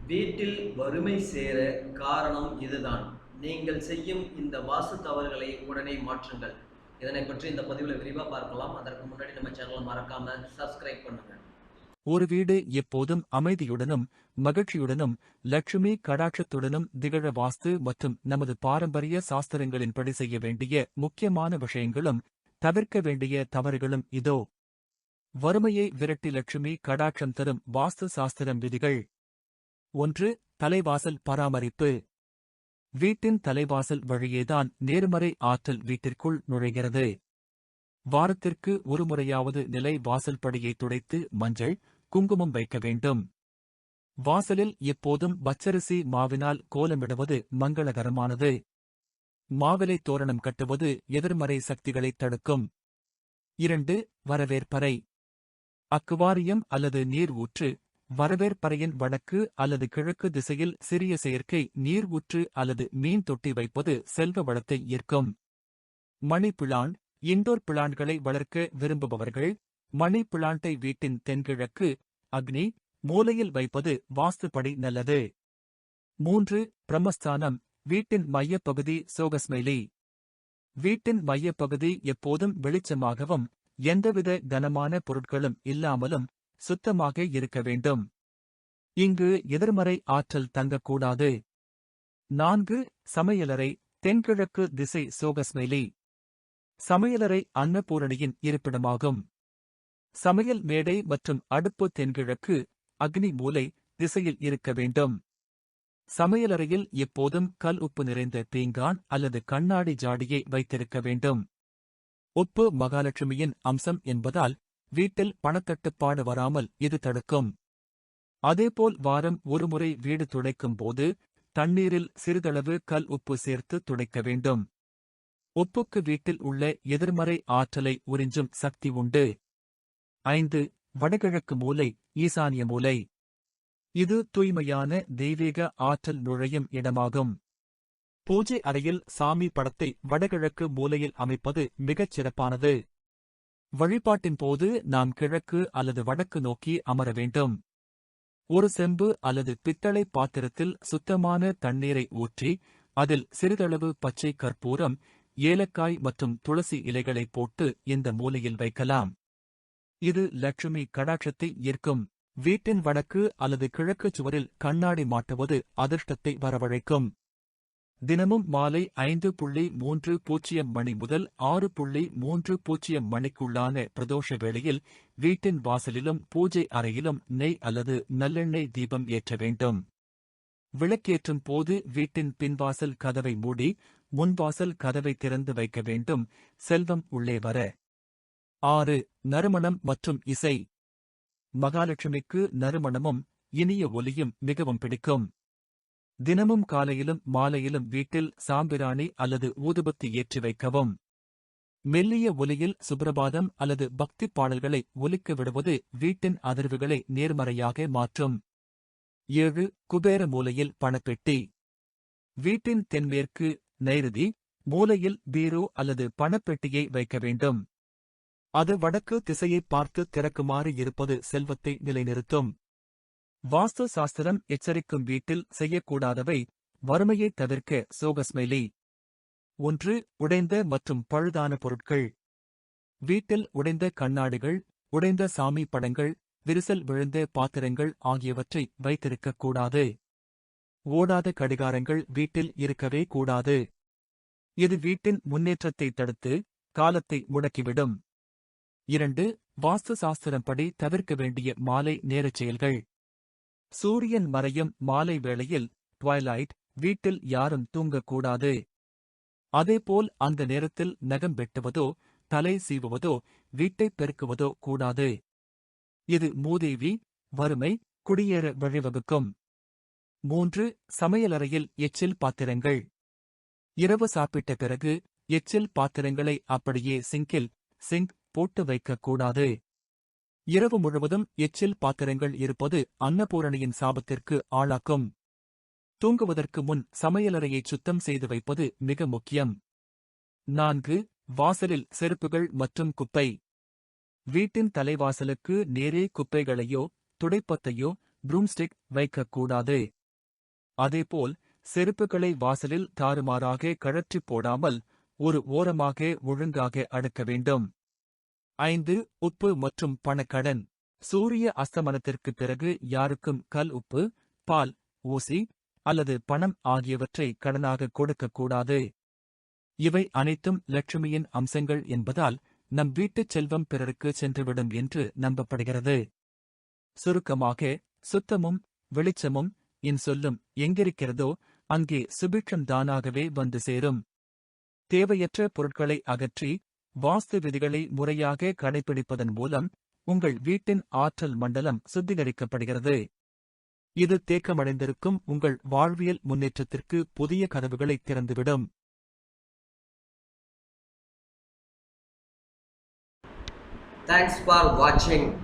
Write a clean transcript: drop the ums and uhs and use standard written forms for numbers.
வீட்டில் வறுமை சேர காரணம் இதுதான். நீங்கள் செய்யும் இந்த வாஸ்து தவறுகளை உடனே மாற்றுங்கள். இதனை பற்றி இந்த பதிவில் விரிவா பார்க்கலாம். அதற்கு முன்னாடி நம்ம சேனலை மறக்காம சப்ஸ்கிரைப் பண்ணுங்க. ஒரு வீடு எப்போதும் அமைதியுடனும் மகிழ்ச்சியுடனும் லட்சுமி கடாட்சத்துடனும் திகழ வாஸ்து மற்றும் நமது பாரம்பரிய சாஸ்திரங்களின்படி செய்ய வேண்டிய முக்கியமான விஷயங்களும் தவிர்க்க வேண்டிய தவறுகளும் இதோ. வறுமையை விரட்டி லட்சுமி கடாட்சம் தரும் வாஸ்து சாஸ்திரம் விதிகள். 1. தலைவாசல் பராமரிப்பு. வீட்டின் தலைவாசல் வழியேதான் நேர்மறை ஆற்றல் வீட்டிற்குள் நுழைகிறது. வாரத்திற்கு ஒருமுறையாவது நிலை வாசல் படியை துடைத்து மஞ்சள், குங்குமம் வைக்க வேண்டும். வாசலில் எப்போதும் பச்சரிசி மாவினால் கோலமிடுவது மங்களகரமானது. மாவிலை தோரணம் கட்டுவது எதிர்மறை சக்திகளைத் தடுக்கும். 2. வரவேற்பறை. அக்குவாரியம் அல்லது நீர் ஊற்று. வரவேற்பறையின் வடக்கு அல்லது கிழக்கு திசையில் சிறிய செயற்கை நீர் ஊற்று அல்லது மீன் தொட்டி வைப்பது செல்வ வளத்தை ஈர்க்கும். Money plant. இண்டோர் பிளான்ட்களை வளர்க்க விரும்புபவர்கள் மணி பிளான்ட்டை வீட்டின் தென்கிழக்கு அக்னி மூலையில் வைப்பது வாஸ்துப்படி நல்லது. 3. பிரம்மஸ்தானம். வீட்டின் மையப்பகுதி சோகஸ்மைலி. வீட்டின் மையப்பகுதி எப்போதும் வெளிச்சமாகவும் எந்தவித கனமான பொருட்களும் இல்லாமலும் சுத்தமாக இருக்க வேண்டும். இங்கு எதிர்மறை ஆற்றல் தங்கக்கூடாது. 4. சமையலறை. தென்கிழக்கு திசை சோகஸ்மைலி. சமையலறை அன்னபூரணியின் இருப்பிடமாகும். சமையல் மேடை மற்றும் அடுப்பு தென்கிழக்கு அக்னி மூலை திசையில் இருக்க வேண்டும். சமையலறையில் எப்போதும் கல் உப்பு நிறைந்த பீங்கான் அல்லது கண்ணாடி ஜாடியை வைத்திருக்க வேண்டும். உப்பு மகாலட்சுமியின் அம்சம் என்பதால் வீட்டில் பணத்தட்டுப்பாடு வராமல் இது தடுக்கும். அதேபோல் வாரம் ஒருமுறை வீடு துடைக்கும் போது தண்ணீரில் சிறிதளவு கல் உப்பு சேர்த்து துடைக்க வேண்டும். உப்புக்கு வீட்டில் உள்ள எதிர்மறை ஆற்றலை உறிஞ்சும் சக்தி உண்டு. 5. வடகிழக்கு மூலை ஈசானிய மூலை. இது தூய்மையான தெய்வீக ஆற்றல் நுழையும் இடமாகும். பூஜை அறையில் சாமி படத்தை வடகிழக்கு மூலையில் அமைப்பது மிகச் சிறப்பானது. வழிபாட்டின் போது நாம் கிழக்கு அல்லது வடக்கு நோக்கி அமர வேண்டும். ஒரு செம்பு அல்லது பித்தளை பாத்திரத்தில் சுத்தமான தண்ணீரை ஊற்றி அதில் சிறிதளவு பச்சை கற்பூரம், ஏலக்காய் மற்றும் துளசி இலைகளை போட்டு இந்த மூலையில் வைக்கலாம். இது லட்சுமி கடாட்சத்தை ஈர்க்கும். வீட்டின் வடக்கு அல்லது கிழக்கு சுவரில் கண்ணாடி மாட்டுவது அதிர்ஷ்டத்தை வரவழைக்கும். தினமும் மாலை 5:30 மணி முதல் 6:30 மணிக்குள்ளான பிரதோஷ வேளையில் வீட்டின் வாசலிலும் பூஜை அறையிலும் நெய் அல்லது நல்லெண்ணெய் தீபம் ஏற்ற வேண்டும். விளக்கேற்றும் போது வீட்டின் பின்வாசல் கதவை மூடி முன்வாசல் கதவை திறந்து வைக்க வேண்டும், செல்வம் உள்ளே வர. 6. நறுமணம் மற்றும் இசை. மகாலட்சுமிக்கு நறுமணமும் இனிய ஒலியும் மிகவும் பிடிக்கும். தினமும் காலையிலும் மாலையிலும் வீட்டில் சாம்பிராணி அல்லது ஊதுபத்தி ஏற்றி வைக்கவும். மெல்லிய ஒலியில் சுப்ரபாதம் அல்லது பக்தி பாடல்களை ஒலிக்க விடுவது வீட்டின் அதிர்வுகளை நேர்மறையாக மாற்றும். 7. குபேர மூலையில் பணப்பெட்டி. வீட்டின் தென்மேற்கு நைருதி மூலையில் பீரோ அல்லது பணப்பெட்டியை வைக்க வேண்டும். அது வடக்கு திசையை பார்த்து திறக்குமாறு இருப்பது செல்வத்தை நிலைநிறுத்தும். வாஸ்து சாஸ்திரம் எச்சரிக்கும் வீட்டில் செய்யக்கூடாதவை. வறுமையை தவிர்க்க சோகஸ்மைலி. 1. உடைந்த மற்றும் பழுதான பொருட்கள். வீட்டில் உடைந்த கண்ணாடிகள், உடைந்த சாமி படங்கள், விரிசல் விழுந்த பாத்திரங்கள் ஆகியவற்றை வைத்திருக்கக்கூடாது. ஓடாத கடிகாரங்கள் வீட்டில் இருக்கவே கூடாது. இது வீட்டின் முன்னேற்றத்தை தடுத்து காலத்தை முடக்கிவிடும். 2. வாஸ்து சாஸ்திரப்படி தவிர்க்க வேண்டிய மாலை நேரச் செயல்கள். சூரியன் மறையும் மாலை வேளையில் ட்வைலைட் வீட்டில் யாரும் தூங்கக்கூடாது. அதேபோல் அந்த நேரத்தில் நகம் வெட்டுவதோ தலை சீவுவதோ வீட்டைப் பெருக்குவதோ கூடாது. இது மூதேவி, வறுமை, குடியேற வழிவகுக்கும். 3. சமையலறையில் எச்சில் பாத்திரங்கள். இரவு சாப்பிட்ட பிறகு எச்சில் பாத்திரங்களை அப்படியே சிங்க் போட்டு வைக்கக்கூடாது. இரவு முழுவதும் எச்சில் பாத்திரங்கள் இருப்பது அன்னபூரணியின் சாபத்திற்கு ஆளாக்கும். தூங்குவதற்கு முன் சமையலறையை சுத்தம் செய்து வைப்பது மிக முக்கியம். 4. வாசலில் செருப்புகள் மற்றும் குப்பை. வீட்டின் தலைவாசலுக்கு நேரே குப்பைகளையோ துடைப்பத்தையோ ப்ரூம்ஸ்டிக் வைக்கக்கூடாது. அதேபோல் செருப்புகளை வாசலில் தாறுமாறாக கழற்றிப் போடாமல் ஒரு ஓரமாக ஒழுங்காக அடுக்க வேண்டும். 5. உப்பு மற்றும் பணக்கடன். சூரிய அஸ்தமனத்திற்குப் பிறகு யாருக்கும் கல் உப்பு, பால், ஊசி அல்லது பணம் ஆகியவற்றை கடனாக கொடுக்கக்கூடாது. இவை அனைத்தும் லட்சுமியின் அம்சங்கள் என்பதால் நம் வீட்டுச் செல்வம் பிறருக்கு சென்றுவிடும் என்று நம்பப்படுகிறது. சுருக்கமாக, சுத்தமும் வெளிச்சமும் சொல்லும் எங்கிருக்கிறதோ அங்கே சுபிட்சம் தானாகவே வந்து சேரும். தேவையற்ற பொருட்களை அகற்றி வாஸ்து விதிகளை முறையாக கடைபிடிப்பதன் மூலம் உங்கள் வீட்டின் ஆற்றல் மண்டலம் சுத்திகரிக்கப்படுகிறது. இது தேக்கமடைந்திருக்கும் உங்கள் வாழ்வியல் முன்னேற்றத்திற்கு புதிய கதவுகளை திறந்துவிடும். Thanks for watching.